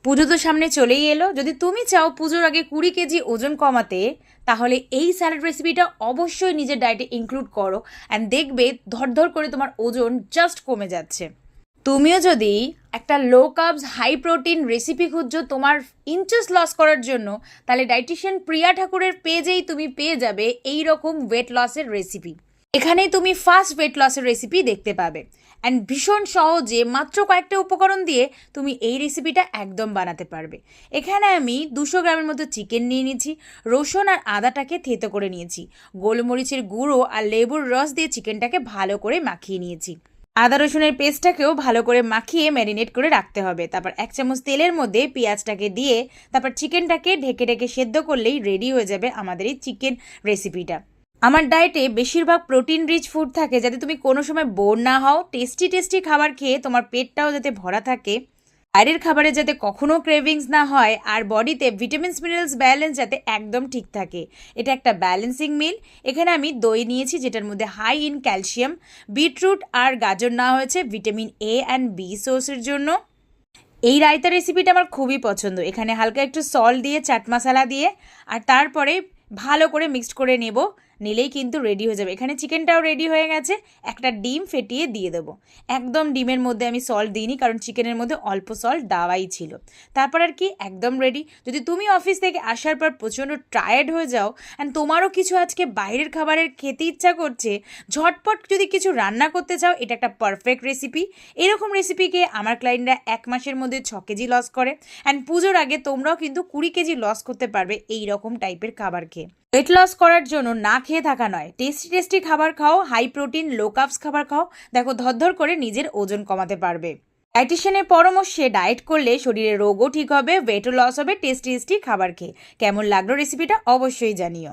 পুজো তো সামনে চলেই এলো। যদি তুমি চাও পুজোর আগে 20 কেজি ওজন কমাতে, তাহলে এই স্যালাড রেসিপিটা অবশ্যই নিজের ডায়েটে ইনক্লুড করো, অ্যান্ড দেখবে ধর করে তোমার ওজন জাস্ট কমে যাচ্ছে। তুমিও যদি একটা লো কার্বস হাই প্রোটিন রেসিপি খুঁজছো তোমার ইঞ্চেস লস করার জন্য, তাহলে ডাইটিশিয়ান প্রিয়া ঠাকুরের পেজেই তুমি পেয়ে যাবে এই রকম ওয়েট লসের রেসিপি। এখানেই তুমি ফার্স্ট ওয়েট লসের রেসিপি দেখতে পাবে, অ্যান্ড ভীষণ সহজে মাত্র কয়েকটা উপকরণ দিয়ে তুমি এই রেসিপিটা একদম বানাতে পারবে। এখানে আমি 200 গ্রামের মতো চিকেন নিয়ে নিয়েছি, রসুন আর আদাটাকে থেতো করে নিয়েছি, গোলমরিচের গুঁড়ো আর লেবুর রস দিয়ে চিকেনটাকে ভালো করে মাখিয়ে নিয়েছি। আদা রসুনের পেস্টটাকেও ভালো করে মাখিয়ে ম্যারিনেট করে রাখতে হবে। তারপর 1 চামচ তেলের মধ্যে পেঁয়াজটাকে দিয়ে তারপর চিকেনটাকে ঢেকে ঢেকে সেদ্ধ করলেই রেডি হয়ে যাবে আমাদের এই চিকেন রেসিপিটা। আমার ডায়েটে বেশিরভাগ প্রোটিন রিচ ফুড থাকে, যাতে তুমি কোনো সময় বোর না হও, টেস্টি খাবার খেয়ে তোমার পেটটাও যাতে ভরা থাকে, বাইরের খাবারে যাতে কখনো ক্রেভিংস না হয়, আর বডিতে ভিটামিনস মিনারেলস ব্যালেন্স যাতে একদম ঠিক থাকে। এটা একটা ব্যালেন্সিং মিল। এখানে আমি দই নিয়েছি, যেটার মধ্যে হাই ইন ক্যালসিয়াম। বিটরুট আর গাজর নেওয়া হয়েছে ভিটামিন এ অ্যান্ড বি সোর্সের জন্য। এই রায়তা রেসিপিটা আমার খুবই পছন্দ। এখানে হালকা একটু সল্ট দিয়ে, চাট মশলা দিয়ে, আর তারপরে ভালো করে মিক্সড করে নিলেই কিন্তু রেডি হয়ে যাবে। এখানে চিকেনটাও রেডি হয়ে গেছে। একটা ডিম ফেটিয়ে দিয়ে দেবো। একদম ডিমের মধ্যে আমি সল্ট দিইনি, কারণ চিকেনের মধ্যে অল্প সল্ট দেওয়াই ছিল। তারপর আর কি একদম রেডি। যদি তুমি অফিস থেকে আসার পর প্রচণ্ড টায়ার্ড হয়ে যাও অ্যান্ড তোমারও কিছু আজকে বাইরের খাবারের খেতে ইচ্ছা করছে, ঝটপট যদি কিছু রান্না করতে চাও, এটা একটা পারফেক্ট রেসিপি। এরকম রেসিপিকে আমার ক্লায়েন্টরা 1 মাসের মধ্যে 6 কেজি লস করে, অ্যান্ড পুজোর আগে তোমরাও কিন্তু 20 কেজি লস করতে পারবে এই রকম টাইপের খাবার খেয়ে। ওয়েট লস করার জন্য না খেয়ে থাকা নয়, টেস্টি খাবার খাও, হাই প্রোটিন লো কার্বস খাবার খাও, দেখো ধর করে নিজের ওজন কমাতে পারবে। ডায়েটিশিয়ানের পরামর্শে ডায়েট করলে শরীরে রোগও ঠিক হবে, ওয়েটও লস হবে টেস্টি খাবার খেয়ে। কেমন লাগলো রেসিপিটা অবশ্যই জানিও।